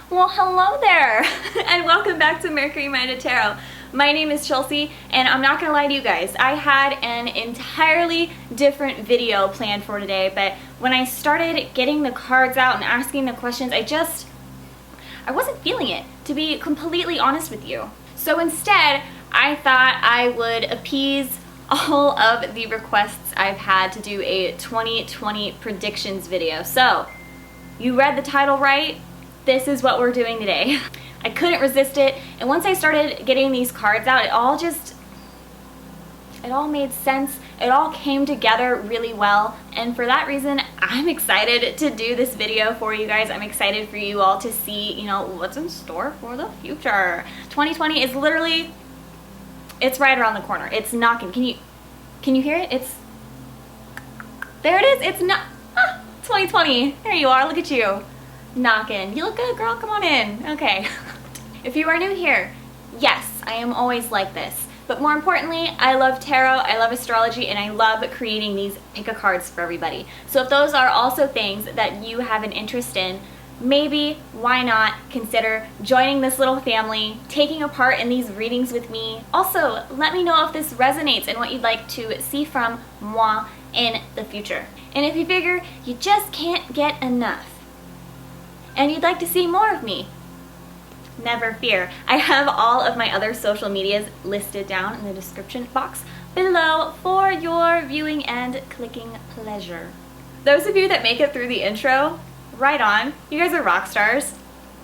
Well, hello there, and welcome back to Mercury Minded Tarot. My name is Chelsea, and I'm not gonna lie to you guys, I had an entirely different video planned for today, but when I started getting the cards out and asking the questions, I wasn't feeling it, to be completely honest with you. So instead, I thought I would appease all of the requests I've had to do a 2020 predictions video. So, you read the title right? This is what we're doing today. I couldn't resist it, and once I started getting these cards out, it all made sense. It all came together really well, and for that reason, I'm excited to do this video for you guys. I'm excited for you all to see, you know, what's in store for the future. 2020 is literally, it's right around the corner. It's knocking. Can you hear it? There it is. It's not 2020. There you are. Look at you. Knocking. You look good, girl. Come on in. Okay. If you are new here, yes, I am always like this. But more importantly, I love tarot, I love astrology, and I love creating these pick-a-cards for everybody. So if those are also things that you have an interest in, maybe, why not, consider joining this little family, taking a part in these readings with me. Also, let me know if this resonates and what you'd like to see from moi in the future. And if you figure you just can't get enough, and you'd like to see more of me, never fear. I have all of my other social medias listed down in the description box below for your viewing and clicking pleasure. Those of you that make it through the intro, right on. You guys are rock stars.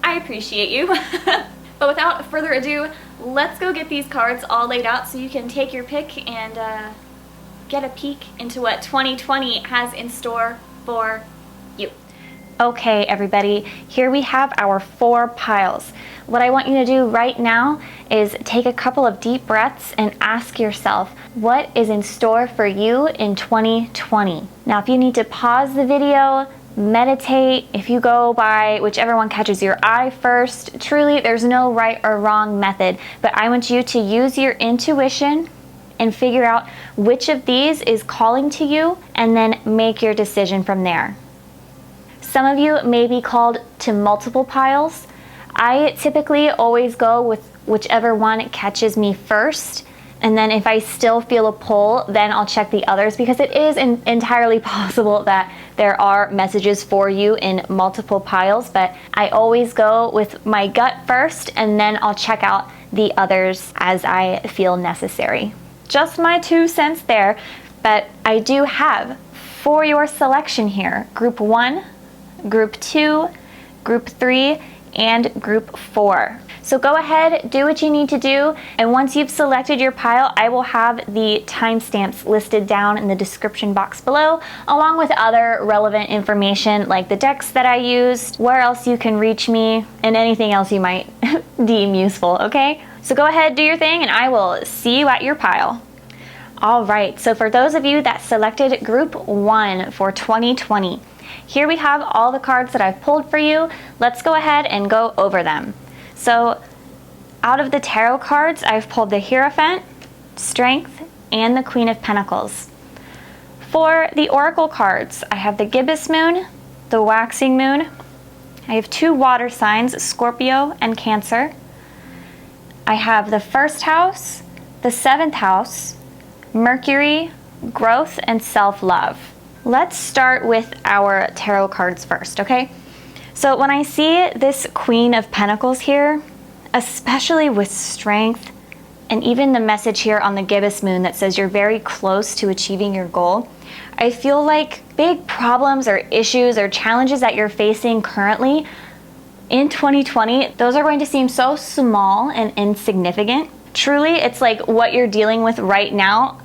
I appreciate you. But without further ado, let's go get these cards all laid out so you can take your pick and get a peek into what 2020 has in store for you. Okay, everybody, here we have our 4 piles. What I want you to do right now is take a couple of deep breaths and ask yourself, what is in store for you in 2020? Now, if you need to pause the video, meditate, if you go by whichever one catches your eye first, truly, there's no right or wrong method, but I want you to use your intuition and figure out which of these is calling to you and then make your decision from there. Some of you may be called to multiple piles. I typically always go with whichever one catches me first, and then if I still feel a pull, then I'll check the others, because it is entirely possible that there are messages for you in multiple piles, but I always go with my gut first, and then I'll check out the others as I feel necessary. Just my 2 cents there, but I do have for your selection here, Group 1, Group 2, Group 3, and Group 4. So go ahead, do what you need to do, and once you've selected your pile, I will have the timestamps listed down in the description box below, along with other relevant information like the decks that I used, where else you can reach me, and anything else you might deem useful, okay? So go ahead, do your thing, and I will see you at your pile. All right, so for those of you that selected Group 1 for 2020, here we have all the cards that I've pulled for you. Let's go ahead and go over them. So out of the tarot cards, I've pulled the Hierophant, Strength, and the Queen of Pentacles. For the Oracle cards, I have the Gibbous Moon, the Waxing Moon. I have 2 water signs, Scorpio and Cancer. I have the 1st house, the 7th house, Mercury, growth, and self-love. Let's start with our tarot cards first, okay? So when I see this Queen of Pentacles here, especially with Strength, and even the message here on the Gibbous Moon that says you're very close to achieving your goal, I feel like big problems or issues or challenges that you're facing currently in 2020, those are going to seem so small and insignificant. Truly, it's like what you're dealing with right now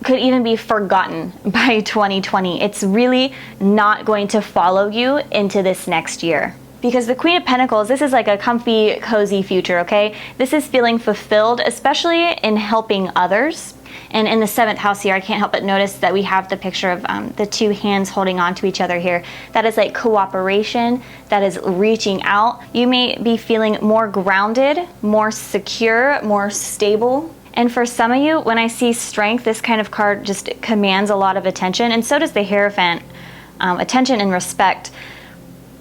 could even be forgotten by 2020. It's really not going to follow you into this next year. Because the Queen of Pentacles, this is like a comfy, cozy future, okay? This is feeling fulfilled, especially in helping others. And in the 7th house here, I can't help but notice that we have the picture of the 2 hands holding on to each other here. That is like cooperation, that is reaching out. You may be feeling more grounded, more secure, more stable. And for some of you, when I see Strength, this kind of card just commands a lot of attention, and so does the Hierophant, attention and respect.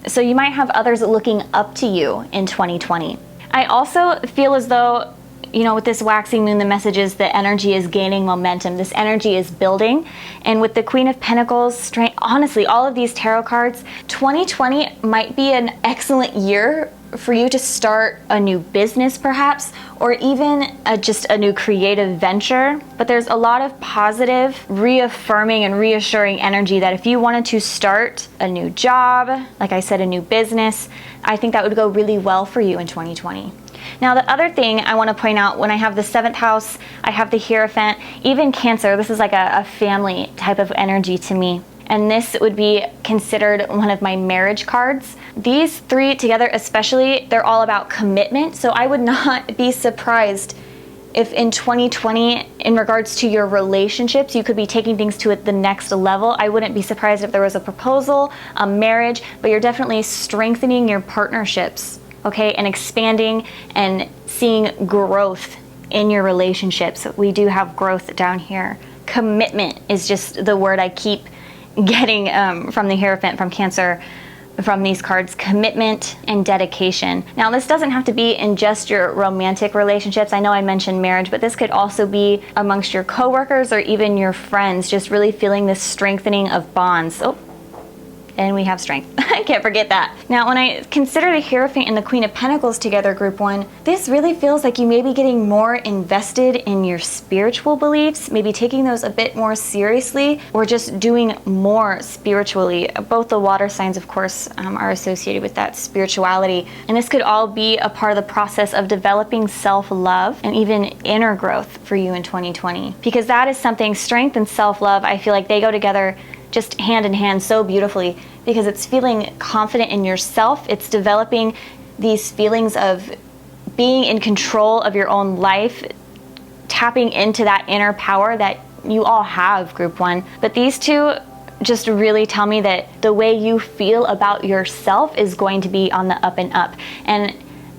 So you might have others looking up to you in 2020. I also feel as though, you know, with this waxing moon, the message is the energy is gaining momentum. This energy is building. And with the Queen of Pentacles, strength, honestly, all of these tarot cards, 2020 might be an excellent year for you to start a new business perhaps, or even just a new creative venture. But there's a lot of positive, reaffirming and reassuring energy that if you wanted to start a new job, like I said, a new business, I think that would go really well for you in 2020. Now, the other thing I want to point out, when I have the 7th house, I have the Hierophant, even Cancer, this is like a family type of energy to me. And this would be considered one of my marriage cards. These 3 together especially, they're all about commitment. So I would not be surprised if in 2020, in regards to your relationships, you could be taking things to the next level. I wouldn't be surprised if there was a proposal, a marriage, but you're definitely strengthening your partnerships, okay, and expanding and seeing growth in your relationships. We do have growth down here. Commitment is just the word I keep getting from the Hierophant, from Cancer, from these cards. Commitment and dedication. Now, this doesn't have to be in just your romantic relationships. I know I mentioned marriage, but this could also be amongst your coworkers or even your friends, just really feeling this strengthening of bonds. Oh, and we have strength. I can't forget that. Now, when I consider the Hierophant and the Queen of Pentacles together, group 1, this really feels like you may be getting more invested in your spiritual beliefs, maybe taking those a bit more seriously, or just doing more spiritually. Both the water signs, of course, are associated with that spirituality. And this could all be a part of the process of developing self-love and even inner growth for you in 2020. Because that is something, strength and self-love, I feel like they go together just hand in hand so beautifully, because it's feeling confident in yourself. It's developing these feelings of being in control of your own life, tapping into that inner power that you all have, group 1. But these 2 just really tell me that the way you feel about yourself is going to be on the up and up. And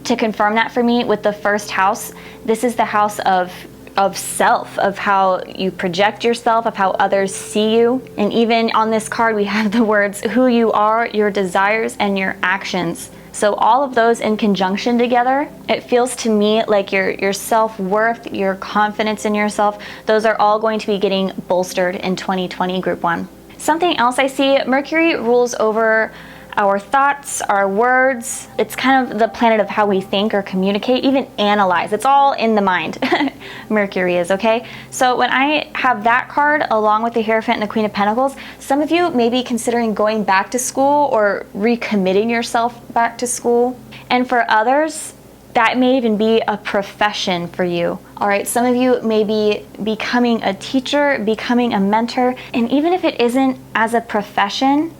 to confirm that for me, with the 1st house, this is the house of self, of how you project yourself, of how others see you. And even on this card, we have the words, who you are, your desires, and your actions. So all of those in conjunction together, it feels to me like your self-worth, your confidence in yourself, those are all going to be getting bolstered in 2020, group 1. Something else I see, Mercury rules over our thoughts, our words. It's kind of the planet of how we think or communicate, even analyze. It's all in the mind. Mercury is, okay? So when I have that card along with the Hierophant and the Queen of Pentacles, some of you may be considering going back to school or recommitting yourself back to school. And for others, that may even be a profession for you. All right, some of you may be becoming a teacher, becoming a mentor, and even if it isn't as a profession,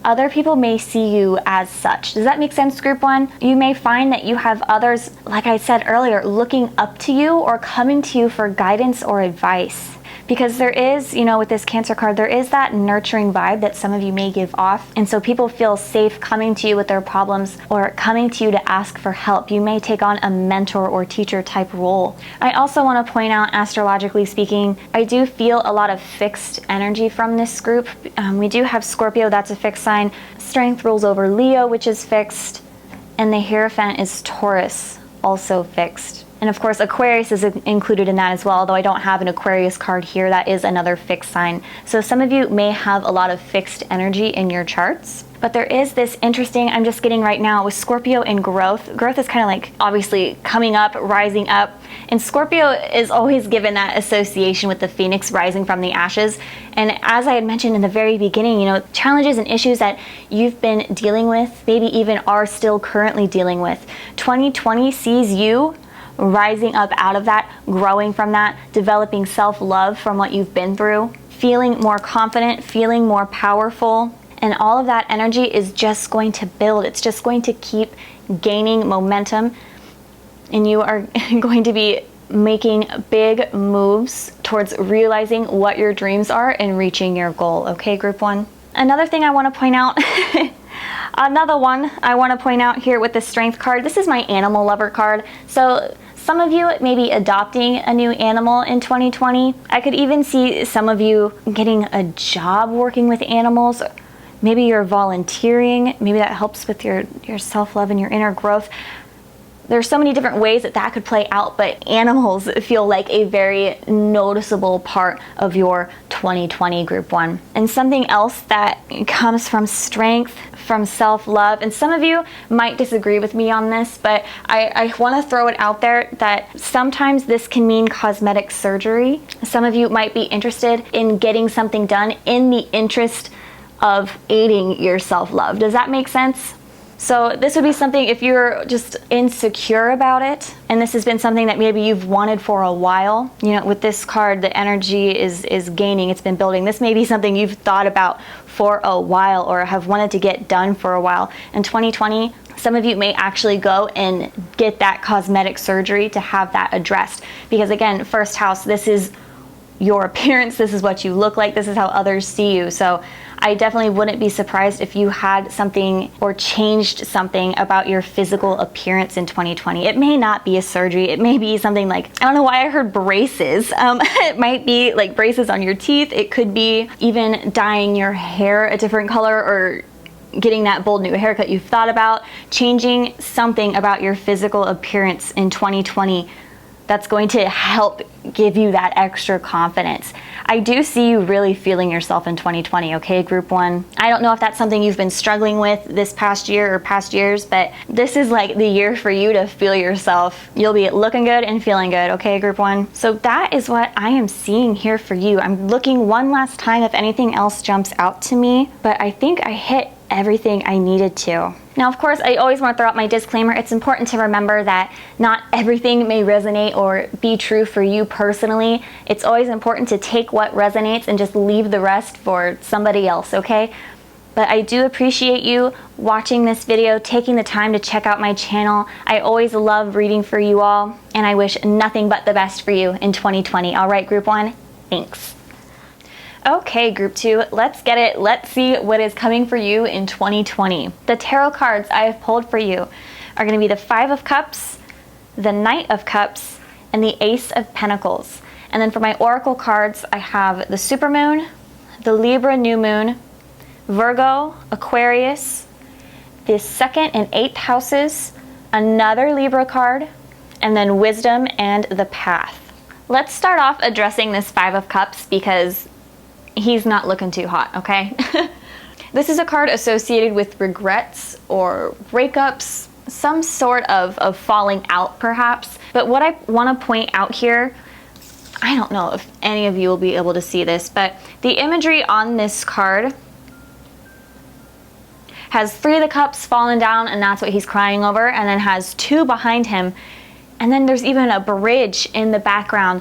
other people may see you as such. Does that make sense, group 1? You may find that you have others, like I said earlier, looking up to you or coming to you for guidance or advice. Because there is, you know, with this Cancer card, there is that nurturing vibe that some of you may give off. And so people feel safe coming to you with their problems or coming to you to ask for help. You may take on a mentor or teacher type role. I also want to point out, astrologically speaking, I do feel a lot of fixed energy from this group. We do have Scorpio, that's a fixed sign. Strength rules over Leo, which is fixed. And the Hierophant is Taurus, also fixed. And of course, Aquarius is included in that as well, although I don't have an Aquarius card here. That is another fixed sign. So some of you may have a lot of fixed energy in your charts. But there is this interesting, I'm just getting right now, with Scorpio and growth. Growth is kind of like obviously coming up, rising up. And Scorpio is always given that association with the phoenix rising from the ashes. And as I had mentioned in the very beginning, you know, challenges and issues that you've been dealing with, maybe even are still currently dealing with. 2020 sees you rising up out of that, growing from that, developing self-love from what you've been through, feeling more confident, feeling more powerful. And all of that energy is just going to build. It's just going to keep gaining momentum. And you are going to be making big moves towards realizing what your dreams are and reaching your goal. Okay, group 1? Another thing I want to point out, another one I want to point out here with the Strength card, this is my animal lover card. So some of you may be adopting a new animal in 2020. I could even see some of you getting a job working with animals. Maybe you're volunteering. Maybe that helps with your self-love and your inner growth. There's so many different ways that that could play out, but animals feel like a very noticeable part of your 2020 group 1. And something else that comes from strength, from self-love, and some of you might disagree with me on this, but I want to throw it out there that sometimes this can mean cosmetic surgery. Some of you might be interested in getting something done in the interest of aiding your self-love. Does that make sense? So this would be something if you're just insecure about it, and this has been something that maybe you've wanted for a while. You know, with this card, the energy is gaining, it's been building. This may be something you've thought about for a while or have wanted to get done for a while. In 2020, some of you may actually go and get that cosmetic surgery to have that addressed. Because again, first house, this is your appearance, this is what you look like, this is how others see you. So I definitely wouldn't be surprised if you had something or changed something about your physical appearance in 2020. It may not be a surgery. It may be something like, I don't know why I heard braces. It might be like braces on your teeth. It could be even dyeing your hair a different color or getting that bold new haircut you've thought about. Changing something about your physical appearance in 2020 that's going to help give you that extra confidence. I do see you really feeling yourself in 2020, okay, group 1? I don't know if that's something you've been struggling with this past year or past years, but this is like the year for you to feel yourself. You'll be looking good and feeling good, okay, group 1? So that is what I am seeing here for you. I'm looking one last time if anything else jumps out to me, but I think I hit everything I needed to. Now, of course, I always want to throw out my disclaimer. It's important to remember that not everything may resonate or be true for you personally. It's always important to take what resonates and just leave the rest for somebody else, okay? But I do appreciate you watching this video, taking the time to check out my channel. I always love reading for you all, and I wish nothing but the best for you in 2020. All right, group 1, thanks. Okay, group 2, let's get it. Let's see what is coming for you in 2020. The tarot cards I have pulled for you are going to be the 5 of Cups, the Knight of Cups, and the Ace of Pentacles. And then for my oracle cards, I have the Supermoon, the Libra New Moon, Virgo, Aquarius, the 2nd and 8th houses, another Libra card, and then Wisdom and the Path. Let's start off addressing this 5 of Cups because he's not looking too hot, okay? This is a card associated with regrets or breakups, some sort of falling out perhaps. But what I want to point out here, I don't know if any of you will be able to see this, but the imagery on this card has 3 of the cups fallen down, and that's what he's crying over, and then has 2 behind him. And then there's even a bridge in the background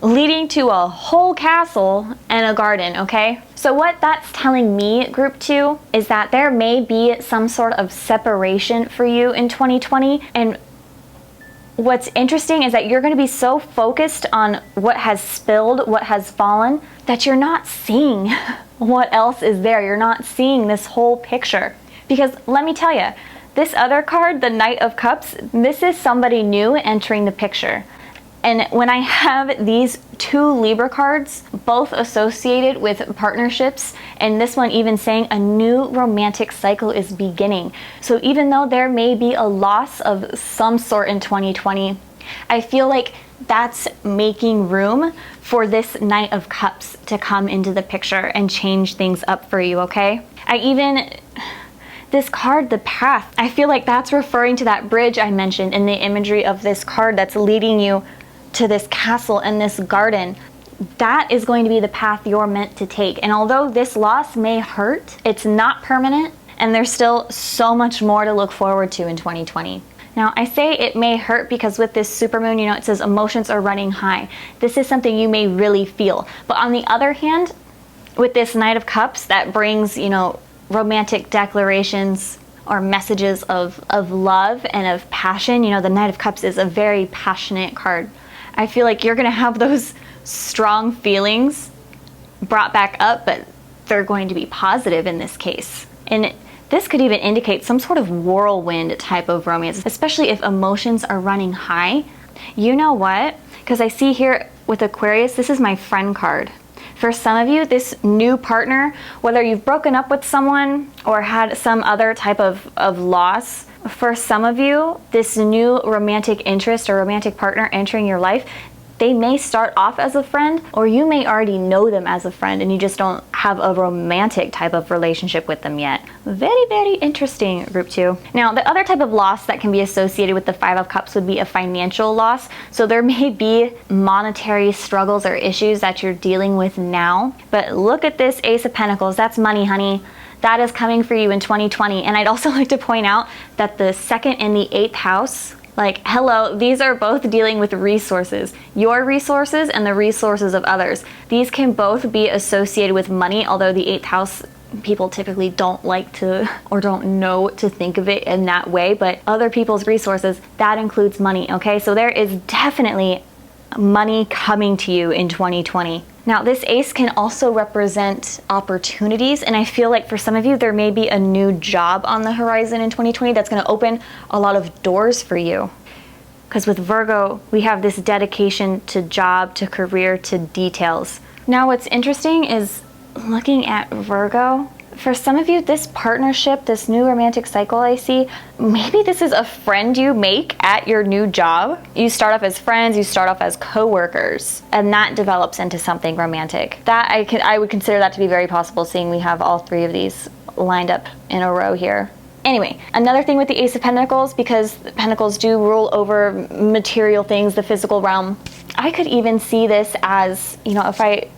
leading to a whole castle and a garden, okay? So what that's telling me, group 2, is that there may be some sort of separation for you in 2020. And what's interesting is that you're going to be so focused on what has spilled, what has fallen, that you're not seeing what else is there. You're not seeing this whole picture. Because let me tell you, this other card, the Knight of Cups, this is somebody new entering the picture. And when I have these 2 Libra cards, both associated with partnerships, and this one even saying a new romantic cycle is beginning. So even though there may be a loss of some sort in 2020, I feel like that's making room for this Knight of Cups to come into the picture and change things up for you, okay? This card, the Path, I feel like that's referring to that bridge I mentioned in the imagery of this card that's leading you to this castle and this garden. That is going to be the path you're meant to take. And although this loss may hurt, it's not permanent, and there's still so much more to look forward to in 2020. Now, I say it may hurt because with this supermoon, you know, it says emotions are running high. This is something you may really feel. But on the other hand, with this Knight of Cups, that brings, you know, romantic declarations or messages of love and of passion. You know, the Knight of Cups is a very passionate card. I feel like you're going to have those strong feelings brought back up, but they're going to be positive in this case. And this could even indicate some sort of whirlwind type of romance, especially if emotions are running high. You know what? Because I see here with Aquarius, this is my friend card. For some of you, this new partner, whether you've broken up with someone or had some other type of loss, for some of you, this new romantic interest or romantic partner entering your life, they may start off as a friend, or you may already know them as a friend and you just don't have a romantic type of relationship with them yet. Very, very interesting, group 2. Now, the other type of loss that can be associated with the 5 of Cups would be a financial loss. So there may be monetary struggles or issues that you're dealing with now. But look at this Ace of Pentacles. That's money, honey. That is coming for you in 2020. And I'd also like to point out that the 2nd and the 8th house, like, hello, these are both dealing with resources. Your resources and the resources of others. These can both be associated with money, although the 8th house, people typically don't like to or don't know to think of it in that way. But other people's resources, that includes money, okay? So there is definitely money coming to you in 2020. Now, this ace can also represent opportunities, and I feel like for some of you, there may be a new job on the horizon in 2020 that's going to open a lot of doors for you. Because with Virgo, we have this dedication to job, to career, to details. Now, what's interesting is looking at Virgo, for some of you, this partnership, this new romantic cycle I see, maybe this is a friend you make at your new job. You start off as friends, you start off as co-workers, and that develops into something romantic. That I would consider that to be very possible, seeing we have all 3 of these lined up in a row here. Anyway, another thing with the Ace of Pentacles, because Pentacles do rule over material things, the physical realm, I could even see this as, you know, if I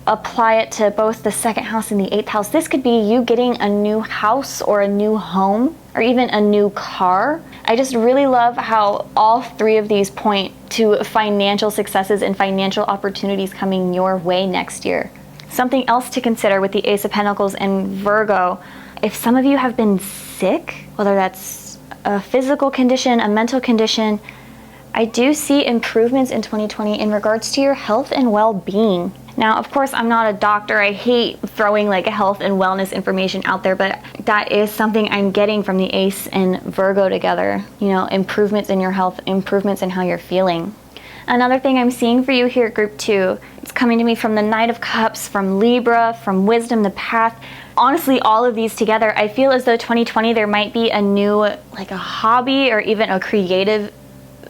apply it to both the 2nd house and the 8th house, this could be you getting a new house or a new home or even a new car. I just really love how all 3 of these point to financial successes and financial opportunities coming your way next year. Something else to consider with the Ace of Pentacles and Virgo, if some of you have been sick, whether that's a physical condition, a mental condition, I do see improvements in 2020 in regards to your health and well-being. Now, of course, I'm not a doctor. I hate throwing like health and wellness information out there, but that is something I'm getting from the Ace and Virgo together. You know, improvements in your health, improvements in how you're feeling. Another thing I'm seeing for you here, group 2, it's coming to me from the Knight of Cups, from Libra, from Wisdom, the Path. Honestly, all of these together, I feel as though 2020 there might be a new, like a hobby or even a creative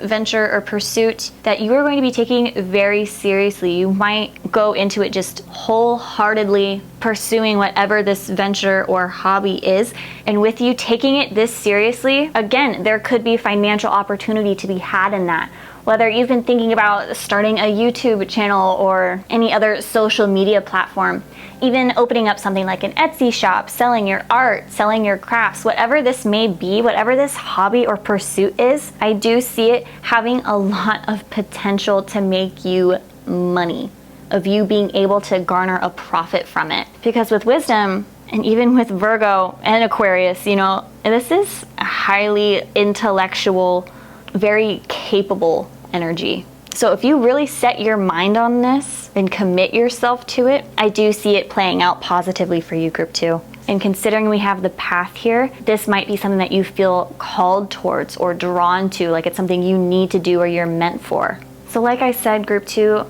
venture or pursuit that you are going to be taking very seriously. You might go into it just wholeheartedly pursuing whatever this venture or hobby is. And with you taking it this seriously, again, there could be financial opportunity to be had in that. Whether you've been thinking about starting a YouTube channel or any other social media platform, even opening up something like an Etsy shop, selling your art, selling your crafts, whatever this may be, whatever this hobby or pursuit is, I do see it having a lot of potential to make you money, of you being able to garner a profit from it. Because with Wisdom, and even with Virgo and Aquarius, you know, this is a highly intellectual, very capable energy. So if you really set your mind on this and commit yourself to it, I do see it playing out positively for you, group 2. And considering we have the Path here, this might be something that you feel called towards or drawn to, like it's something you need to do or you're meant for. So like I said, group 2,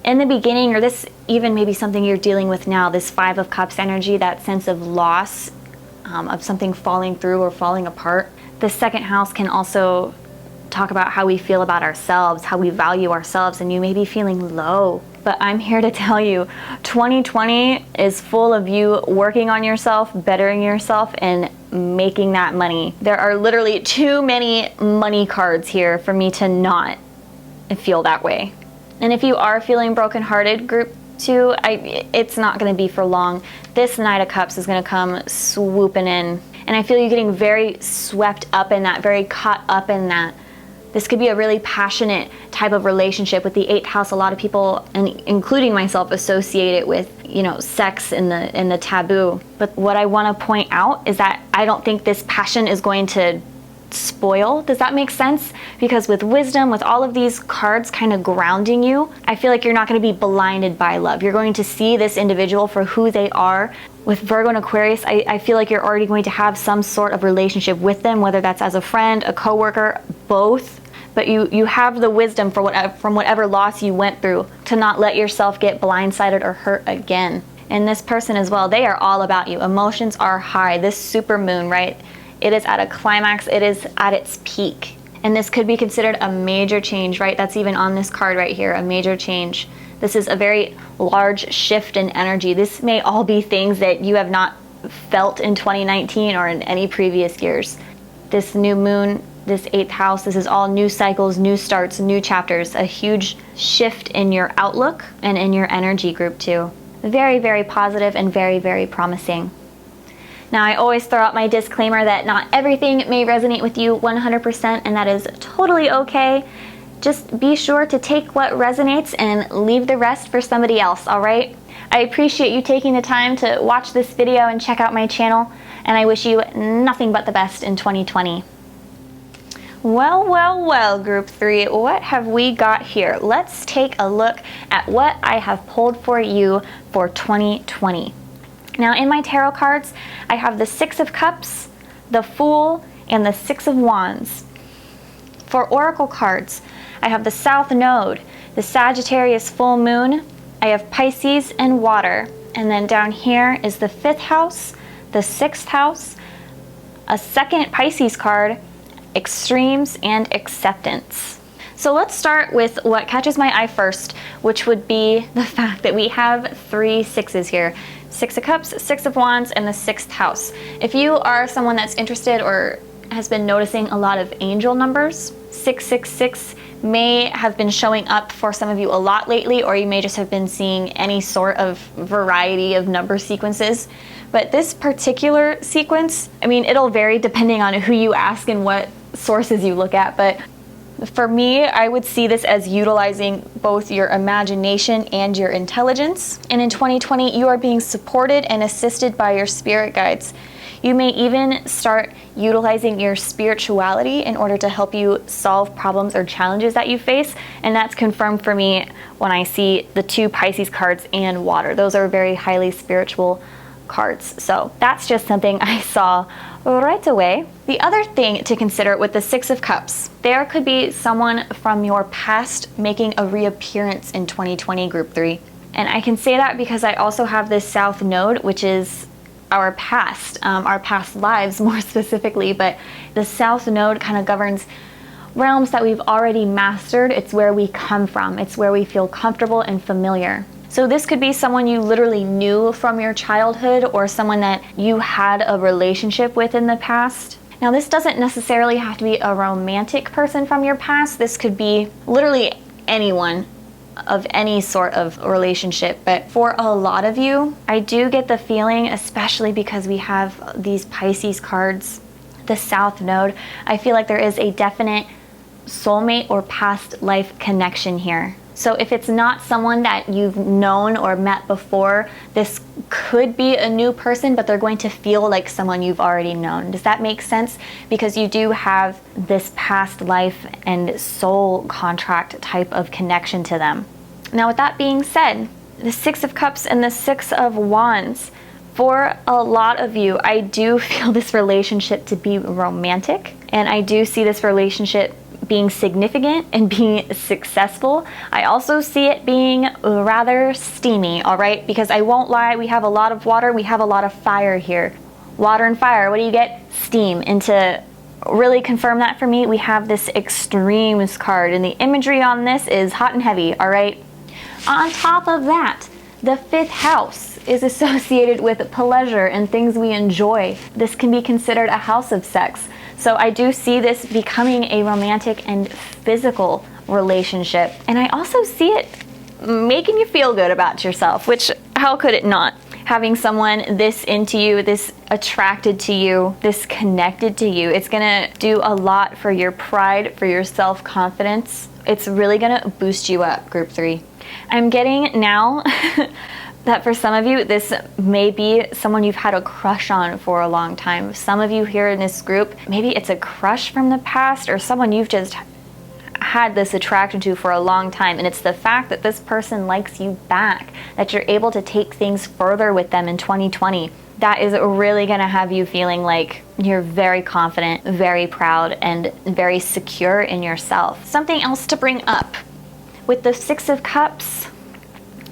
in the beginning, or this even maybe something you're dealing with now, this 5 of Cups energy, that sense of loss, of something falling through or falling apart. The 2nd house can also talk about how we feel about ourselves, how we value ourselves, and you may be feeling low. But I'm here to tell you, 2020 is full of you working on yourself, bettering yourself, and making that money. There are literally too many money cards here for me to not feel that way. And if you are feeling brokenhearted, group 2, it's not going to be for long. This Knight of Cups is going to come swooping in. And I feel you getting very swept up in that, very caught up in that. This could be a really passionate type of relationship. With the 8th house, a lot of people, and including myself, associate it with, you know, sex and the taboo. But what I want to point out is that I don't think this passion is going to spoil. Does that make sense? Because with Wisdom, with all of these cards kind of grounding you, I feel like you're not going to be blinded by love. You're going to see this individual for who they are. With Virgo and Aquarius, I feel like you're already going to have some sort of relationship with them, whether that's as a friend, a coworker, both. But you have the wisdom from whatever loss you went through to not let yourself get blindsided or hurt again. And this person as well, they are all about you. Emotions are high. This super moon, right? It is at a climax. It is at its peak. And this could be considered a major change, right? That's even on this card right here, a major change. This is a very large shift in energy. This may all be things that you have not felt in 2019 or in any previous years. This new moon, this 8th house, this is all new cycles, new starts, new chapters, a huge shift in your outlook and in your energy, group 2. Very, very positive and very, very promising. Now, I always throw out my disclaimer that not everything may resonate with you 100%, and that is totally okay. Just be sure to take what resonates and leave the rest for somebody else, all right? I appreciate you taking the time to watch this video and check out my channel, and I wish you nothing but the best in 2020. Well, well, well, group 3, what have we got here? Let's take a look at what I have pulled for you for 2020. Now, in my tarot cards, I have the 6 of Cups, the Fool, and the 6 of Wands. For oracle cards, I have the South Node, the Sagittarius full moon, I have Pisces and water, and then down here is the 5th house, the 6th house, a second Pisces card, extremes, and acceptance. So let's start with what catches my eye first, which would be the fact that we have 3 6s here. 6 of Cups, 6 of Wands, and the 6th house. If you are someone that's interested or has been noticing a lot of angel numbers, 666 may have been showing up for some of you a lot lately, or you may just have been seeing any sort of variety of number sequences. But this particular sequence, I mean, it'll vary depending on who you ask and what sources you look at, but for me, I would see this as utilizing both your imagination and your intelligence. And in 2020, you are being supported and assisted by your spirit guides. You may even start utilizing your spirituality in order to help you solve problems or challenges that you face. And that's confirmed for me when I see the 2 Pisces cards and water. Those are very highly spiritual cards. So that's just something I saw right away. The other thing to consider with the 6 of Cups, there could be someone from your past making a reappearance in 2020, group 3. And I can say that because I also have this South Node, which is our past lives more specifically, but the South Node kind of governs realms that we've already mastered. It's where we come from. It's where we feel comfortable and familiar. So this could be someone you literally knew from your childhood, or someone that you had a relationship with in the past. Now, this doesn't necessarily have to be a romantic person from your past. This could be literally anyone of any sort of relationship. But for a lot of you, I do get the feeling, especially because we have these Pisces cards, the South Node, I feel like there is a definite soulmate or past life connection here. So if it's not someone that you've known or met before, this could be a new person, but they're going to feel like someone you've already known. Does that make sense? Because you do have this past life and soul contract type of connection to them. Now, with that being said, the 6 of Cups and the 6 of Wands, for a lot of you, I do feel this relationship to be romantic, and I do see this relationship being significant and being successful. I also see it being rather steamy, all right? Because I won't lie, we have a lot of water, we have a lot of fire here. Water and fire, what do you get? Steam. And to really confirm that for me, we have this extremes card, and the imagery on this is hot and heavy, all right? On top of that, the 5th house is associated with pleasure and things we enjoy. This can be considered a house of sex. So I do see this becoming a romantic and physical relationship. And I also see it making you feel good about yourself, which how could it not? Having someone this into you, this attracted to you, this connected to you, it's gonna do a lot for your pride, for your self-confidence. It's really gonna boost you up, group 3. I'm getting now that for some of you, this may be someone you've had a crush on for a long time. Some of you here in this group, maybe it's a crush from the past or someone you've just had this attraction to for a long time. And it's the fact that this person likes you back, that you're able to take things further with them in 2020. That is really gonna have you feeling like you're very confident, very proud, and very secure in yourself. Something else to bring up with the 6 of Cups,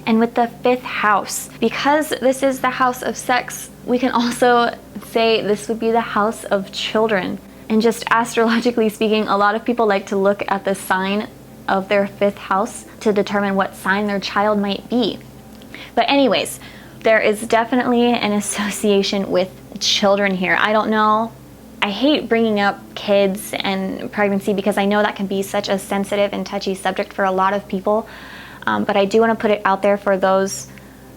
And with the 5th house, because this is the house of sex, we can also say this would be the house of children. And just astrologically speaking, a lot of people like to look at the sign of their 5th house to determine what sign their child might be. But anyways, there is definitely an association with children here. I don't know. I hate bringing up kids and pregnancy because I know that can be such a sensitive and touchy subject for a lot of people. But I do want to put it out there for those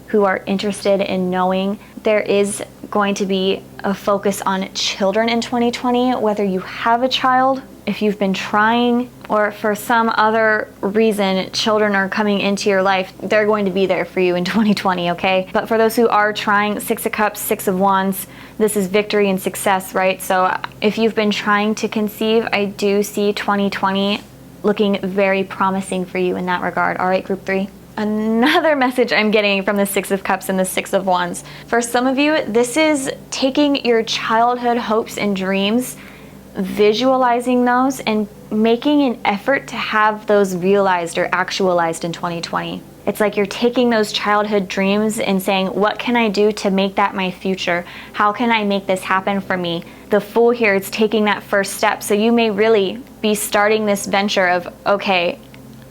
who are interested in knowing. There is going to be a focus on children in 2020, whether you have a child, if you've been trying, or for some other reason children are coming into your life, they're going to be there for you in 2020, okay? But for those who are trying, 6 of Cups, 6 of Wands, this is victory and success, right? So if you've been trying to conceive, I do see 2020 looking very promising for you in that regard. All right, group 3. Another message I'm getting from the 6 of Cups and the 6 of Wands. For some of you, this is taking your childhood hopes and dreams, visualizing those, and making an effort to have those realized or actualized in 2020. It's like you're taking those childhood dreams and saying, what can I do to make that my future? How can I make this happen for me? The Fool here is taking that first step. So you may really be starting this venture of, okay,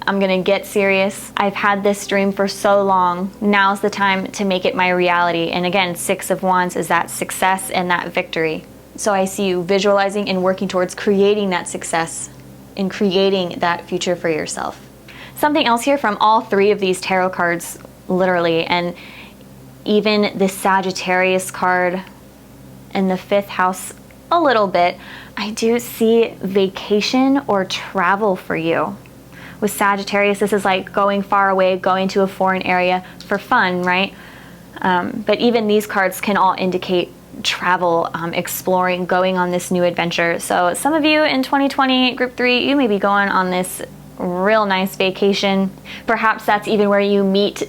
I'm gonna get serious. I've had this dream for so long. Now's the time to make it my reality. And again, 6 of Wands is that success and that victory. So I see you visualizing and working towards creating that success and creating that future for yourself. Something else here from all 3 of these tarot cards, literally, and even the Sagittarius card and the 5th house a little bit, I do see vacation or travel for you. With Sagittarius, this is like going far away, going to a foreign area for fun, right? But even these cards can all indicate travel, exploring, going on this new adventure. So some of you in 2020, group 3, you may be going on this real nice vacation. Perhaps that's even where you meet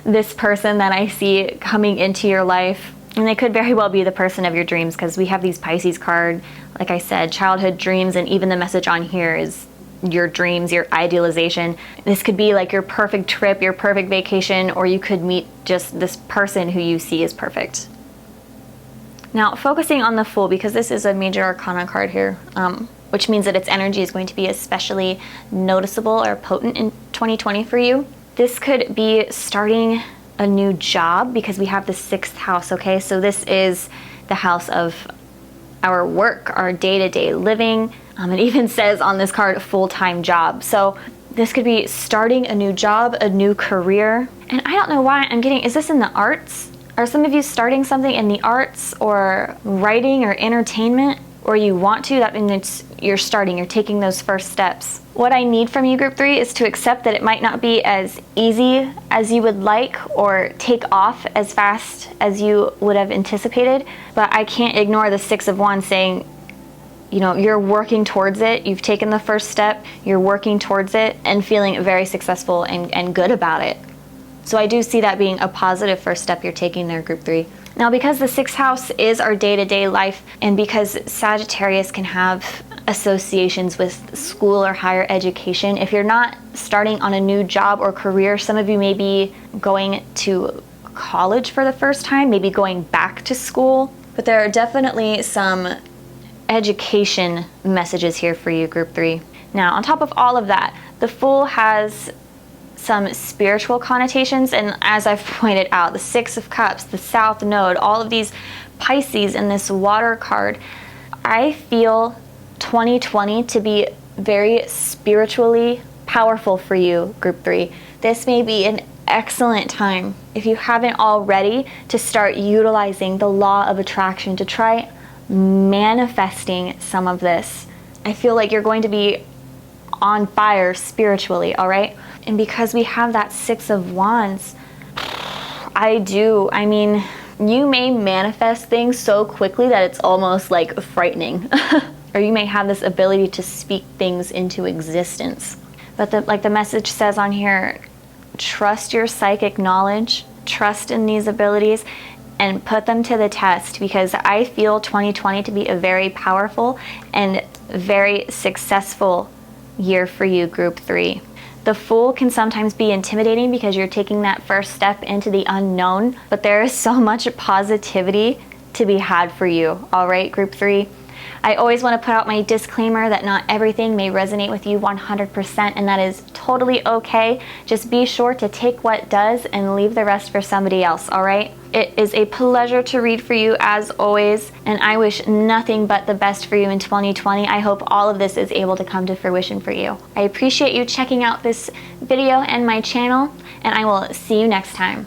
this person that I see coming into your life. And they could very well be the person of your dreams, because we have these Pisces card, like I said, childhood dreams, and even the message on here is your dreams, your idealization. This could be like your perfect trip, your perfect vacation, or you could meet just this person who you see as perfect. Now, focusing on the Fool, because this is a major arcana card here, which means that its energy is going to be especially noticeable or potent in 2020 for you. This could be starting a new job, because we have the 6th house, okay? So this is the house of our work, our day-to-day living. It even says on this card, full-time job. So this could be starting a new job, a new career. And I don't know why I'm getting, is this in the arts? Are some of you starting something in the arts or writing or entertainment, or you want to? That means you're starting, you're taking those first steps. What I need from you, group 3, is to accept that it might not be as easy as you would like or take off as fast as you would have anticipated, but I can't ignore the 6 of Wands saying, you know, you're working towards it, you've taken the first step, you're working towards it, and feeling very successful and good about it. So I do see that being a positive first step you're taking there, group 3. Now, because the 6th house is our day-to-day life, and because Sagittarius can have associations with school or higher education, if you're not starting on a new job or career, some of you may be going to college for the first time, maybe going back to school, but there are definitely some education messages here for you, group 3. Now, on top of all of that, the Fool has some spiritual connotations, and as I've pointed out, the 6 of Cups, the South Node, all of these Pisces in this water card, I feel 2020 to be very spiritually powerful for you, group 3. This may be an excellent time, if you haven't already, to start utilizing the law of attraction to try manifesting some of this. I feel like you're going to be on fire spiritually, all right? And because we have that 6 of Wands, I mean, you may manifest things so quickly that it's almost like frightening. Or you may have this ability to speak things into existence. But like the message says on here, trust your psychic knowledge, trust in these abilities, and put them to the test, because I feel 2020 to be a very powerful and very successful year for you, group 3. The Fool can sometimes be intimidating because you're taking that first step into the unknown, but there is so much positivity to be had for you, all right, Group 3? I always want to put out my disclaimer that not everything may resonate with you 100%, and that is totally okay. Just be sure to take what does and leave the rest for somebody else, all right? It is a pleasure to read for you as always, and I wish nothing but the best for you in 2020. I hope all of this is able to come to fruition for you. I appreciate you checking out this video and my channel, and I will see you next time.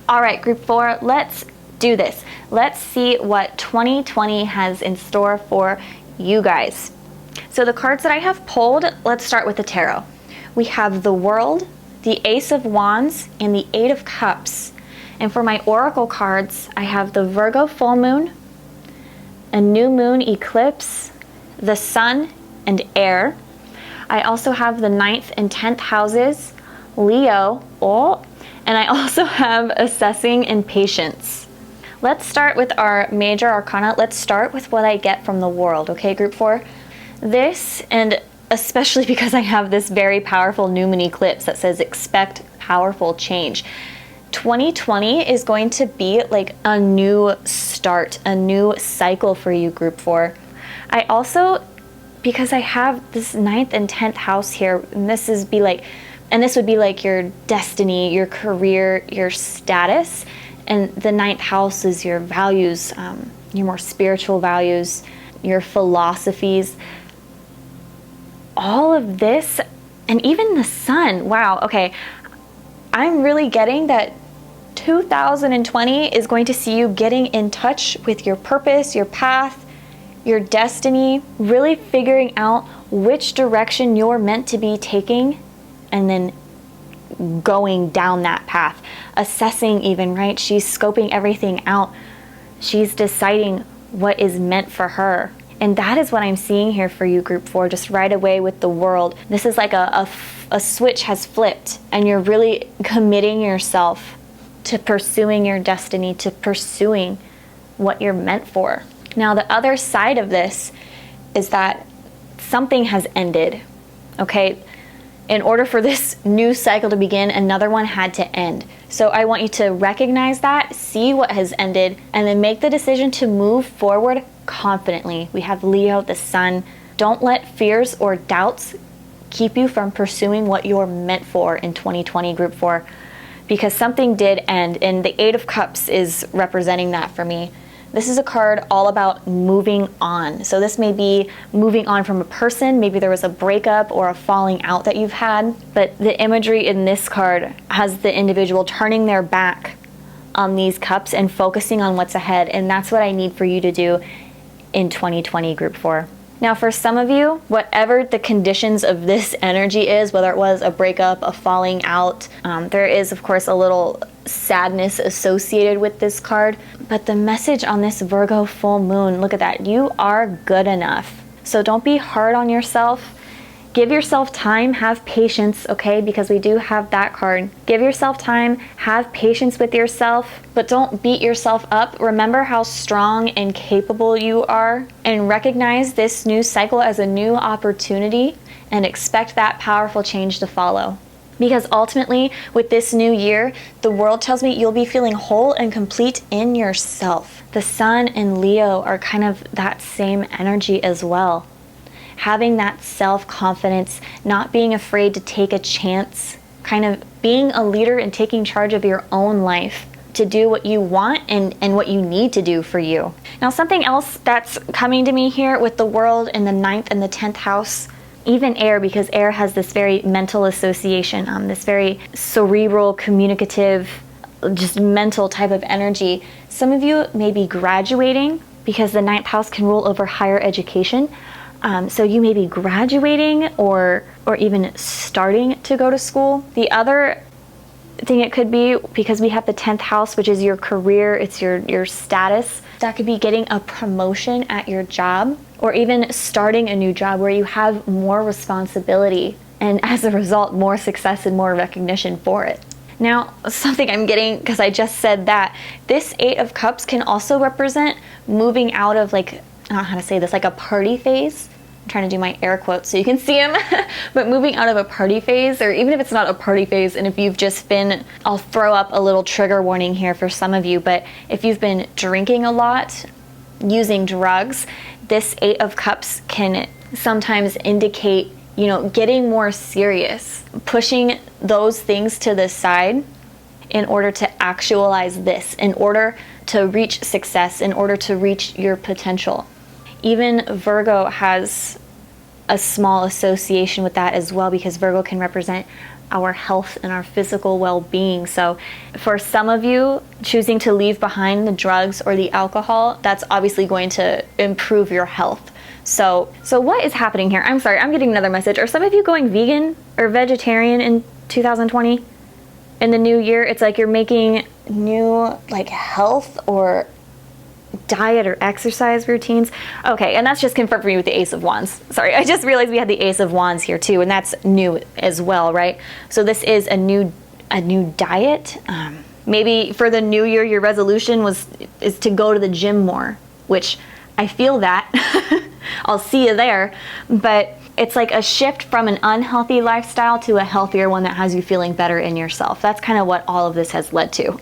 All right, Group 4, let's do this. Let's see what 2020 has in store for you guys. So the cards that I have pulled, let's start with the tarot. We have the World, the Ace of Wands, and the Eight of Cups. And for my oracle cards, I have the Virgo full moon, a new moon eclipse, the Sun, and air. I also have the 9th and 10th houses, Leo, and I also have assessing and patience. Let's start with our major arcana. Let's start with what I get from the World, okay, Group 4? This, and especially because I have this very powerful new moon eclipse that says expect powerful change. 2020 is going to be like a new start, a new cycle for you, Group 4. I also, because I have this 9th and 10th house here, and this would be like your destiny, your career, your status, and the 9th house is your values, your more spiritual values, your philosophies. All of this, and even the Sun, wow, okay. I'm really getting that 2020 is going to see you getting in touch with your purpose, your path, your destiny, really figuring out which direction you're meant to be taking, and then going down that path, assessing even, right? She's scoping everything out. She's deciding what is meant for her. And that is what I'm seeing here for you, Group 4, just right away with the World. This is like a switch has flipped, and you're really committing yourself to pursuing your destiny, to pursuing what you're meant for. Now, the other side of this is that something has ended, okay? In order for this new cycle to begin, another one had to end. So I want you to recognize that, see what has ended, and then make the decision to move forward confidently. We have Leo, the Sun. Don't let fears or doubts keep you from pursuing what you're meant for in 2020, Group 4, because something did end, and the Eight of Cups is representing that for me. This is a card all about moving on. So this may be moving on from a person. Maybe there was a breakup or a falling out that you've had. But the imagery in this card has the individual turning their back on these cups and focusing on what's ahead. And that's what I need for you to do in 2020, Group 4. Now, for some of you, whatever the conditions of this energy is, whether it was a breakup, a falling out, there is, of course, a little sadness associated with this card. But the message on this Virgo full moon, look at that. You are good enough. So don't be hard on yourself. Give yourself time, have patience, okay? Because we do have that card. Give yourself time, have patience with yourself, but don't beat yourself up. Remember how strong and capable you are, and recognize this new cycle as a new opportunity, and expect that powerful change to follow. Because ultimately, with this new year, the World tells me you'll be feeling whole and complete in yourself. The Sun and Leo are kind of that same energy as well. Having that self-confidence, not being afraid to take a chance, kind of being a leader and taking charge of your own life to do what you want and what you need to do for you. Now, something else that's coming to me here with the World in the 9th and the 10th house, even air, because air has this very mental association, this very cerebral, communicative, just mental type of energy. Some of you may be graduating because the 9th house can rule over higher education. So you may be graduating or even starting to go to school. The other thing it could be, because we have the 10th house, which is your career, it's your status, that could be getting a promotion at your job, or even starting a new job where you have more responsibility and as a result more success and more recognition for it. Now, something I'm getting, because I just said that, this Eight of Cups can also represent moving out of, like, I don't know how to say this, like a party phase. I'm trying to do my air quotes so you can see them, but moving out of a party phase, or even if it's not a party phase, and if you've just been, I'll throw up a little trigger warning here for some of you, but if you've been drinking a lot, using drugs, this Eight of Cups can sometimes indicate, you know, getting more serious, pushing those things to the side in order to actualize this, in order to reach success, in order to reach your potential. Even Virgo has a small association with that as well, because Virgo can represent our health and our physical well-being. So for some of you, choosing to leave behind the drugs or the alcohol, that's obviously going to improve your health. So what is happening here? I'm sorry, I'm getting another message. Are some of you going vegan or vegetarian in 2020? In the new year, it's like you're making new like health or diet or exercise routines. Okay, and that's just confirmed for me with the Ace of Wands. Sorry, I just realized we had the Ace of Wands here too, and that's new as well, right? So this is a new diet. Maybe for the new year, your resolution is to go to the gym more, which I feel that. I'll see you there. But it's like a shift from an unhealthy lifestyle to a healthier one that has you feeling better in yourself. That's kind of what all of this has led to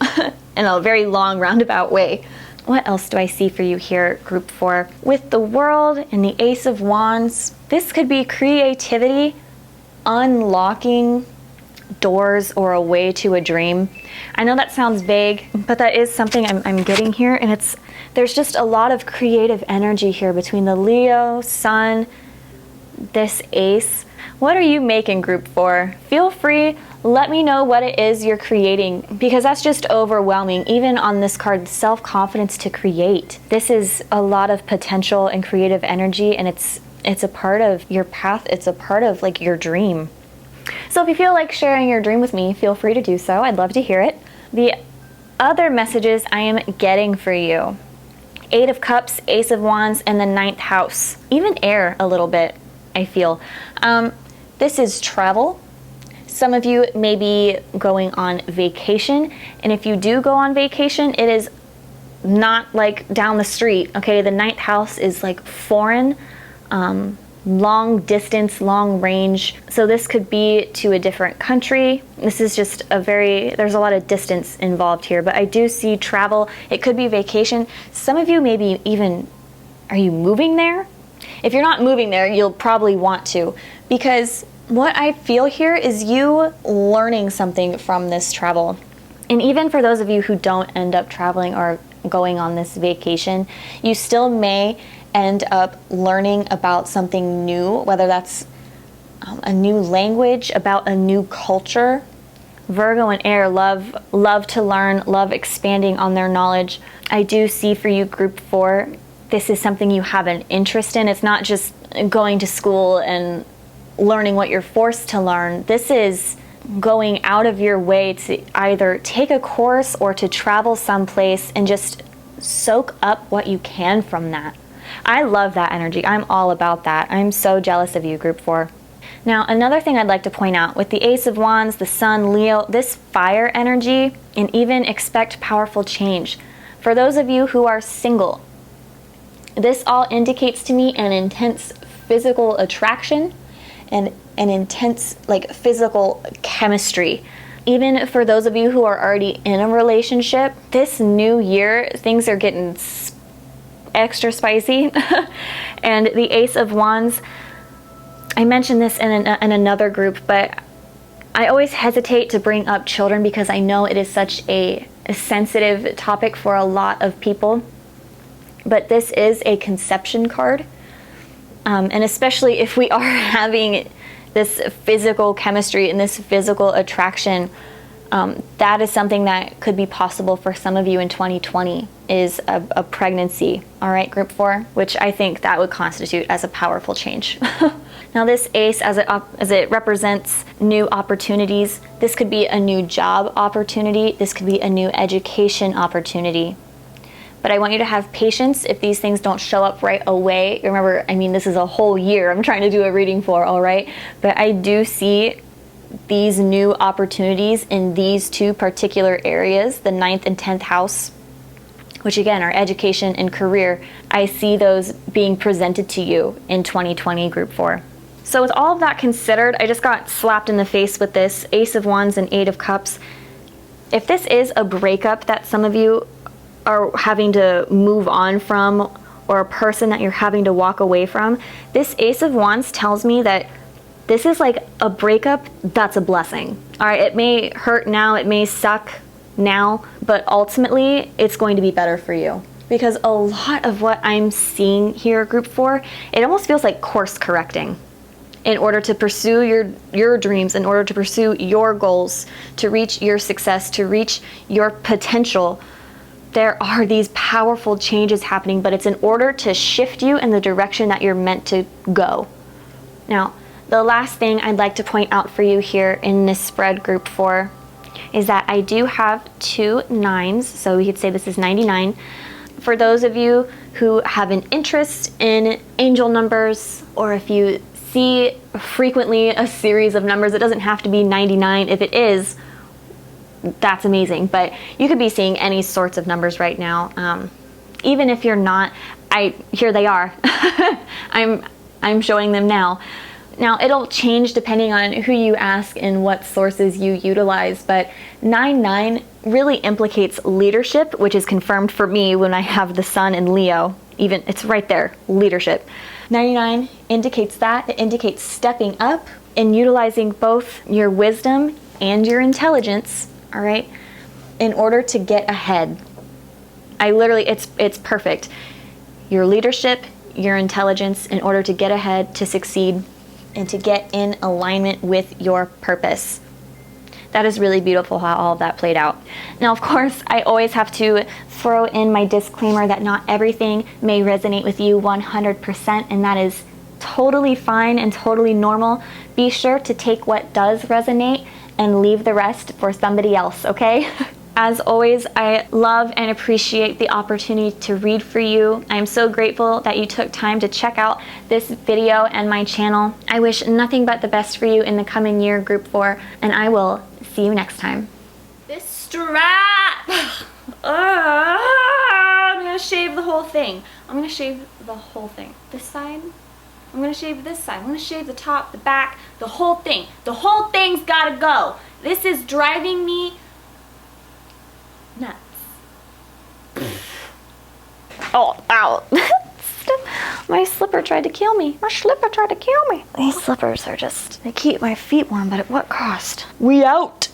in a very long roundabout way. What else do I see for you here, group 4? With the World and the Ace of Wands, this could be creativity, unlocking doors or a way to a dream. I know that sounds vague, but that is something I'm getting here, and there's just a lot of creative energy here between the Leo, Sun, this Ace. What are you making, group 4? Feel free, let me know what it is you're creating, because that's just overwhelming. Even on this card, self-confidence to create. This is a lot of potential and creative energy, and it's a part of your path. It's a part of like your dream. So if you feel like sharing your dream with me, feel free to do so. I'd love to hear it. The other messages I am getting for you: Eight of Cups, Ace of Wands, and the 9th house. Even air a little bit, I feel. This is travel. Some of you may be going on vacation, and if you do go on vacation, it is not like down the street, okay? The 9th house is like foreign, long distance, long range. So this could be to a different country. This is just there's a lot of distance involved here, but I do see travel. It could be vacation. Some of you maybe even, are you moving there? If you're not moving there, you'll probably want to, because what I feel here is you learning something from this travel. And even for those of you who don't end up traveling or going on this vacation, you still may end up learning about something new, whether that's a new language, about a new culture. Virgo and air love to learn, love expanding on their knowledge. I do see for you, group 4, this is something you have an interest in. It's not just going to school and learning what you're forced to learn. This is going out of your way to either take a course or to travel someplace and just soak up what you can from that. I love that energy. I'm all about that. I'm so jealous of you, group 4. Now, another thing I'd like to point out with the Ace of Wands, the Sun, Leo, this fire energy, and even expect powerful change. For those of you who are single, this all indicates to me an intense physical attraction and an intense like physical chemistry. Even for those of you who are already in a relationship, this new year, things are getting extra spicy. And the Ace of Wands, I mentioned this in another group, but I always hesitate to bring up children because I know it is such a sensitive topic for a lot of people. But this is a conception card. And especially if we are having this physical chemistry and this physical attraction, that is something that could be possible for some of you in 2020, is a pregnancy. All right, group 4, which I think that would constitute as a powerful change. Now this ace, as it represents new opportunities, this could be a new job opportunity. This could be a new education opportunity. But I want you to have patience if these things don't show up right away. Remember, I mean, this is a whole year I'm trying to do a reading for, all right? But I do see these new opportunities in these two particular areas, the 9th and 10th house, which again are education and career, I see those being presented to you in 2020 group 4. So with all of that considered, I just got slapped in the face with this Ace of Wands and 8 of Cups. If this is a breakup that some of you are having to move on from, or a person that you're having to walk away from, this Ace of Wands tells me that this is like a breakup that's a blessing. All right, it may hurt now, it may suck now, but ultimately it's going to be better for you. Because a lot of what I'm seeing here, group 4, it almost feels like course correcting. In order to pursue your dreams, in order to pursue your goals, to reach your success, to reach your potential, there are these powerful changes happening, but it's in order to shift you in the direction that you're meant to go. Now, the last thing I'd like to point out for you here in this spread, group 4, is that I do have 2 9s, so we could say this is 99. For those of you who have an interest in angel numbers, or if you see frequently a series of numbers, it doesn't have to be 99. If it is, that's amazing, but you could be seeing any sorts of numbers right now. Even if you're not, here they are. I'm showing them now. Now it'll change depending on who you ask and what sources you utilize, but 99 really implicates leadership, which is confirmed for me when I have the sun in Leo. Even it's right there, leadership. 99 indicates that. It indicates stepping up and utilizing both your wisdom and your intelligence, all right, in order to get ahead. It's perfect. Your leadership, your intelligence, in order to get ahead, to succeed, and to get in alignment with your purpose. That is really beautiful how all of that played out. Now, of course, I always have to throw in my disclaimer that not everything may resonate with you 100%, and that is totally fine and totally normal. Be sure to take what does resonate and leave the rest for somebody else, okay? As always, I love and appreciate the opportunity to read for you. I am so grateful that you took time to check out this video and my channel. I wish nothing but the best for you in the coming year, group 4, and I will see you next time. This strap! I'm gonna shave the whole thing. I'm gonna shave the whole thing. This side, I'm gonna shave this side. I'm gonna shave the top, the back, the whole thing. The whole thing's gotta go. This is driving me nuts. Oh, ow. My slipper tried to kill me. My slipper tried to kill me. These slippers are just, they keep my feet warm, but at what cost? We out.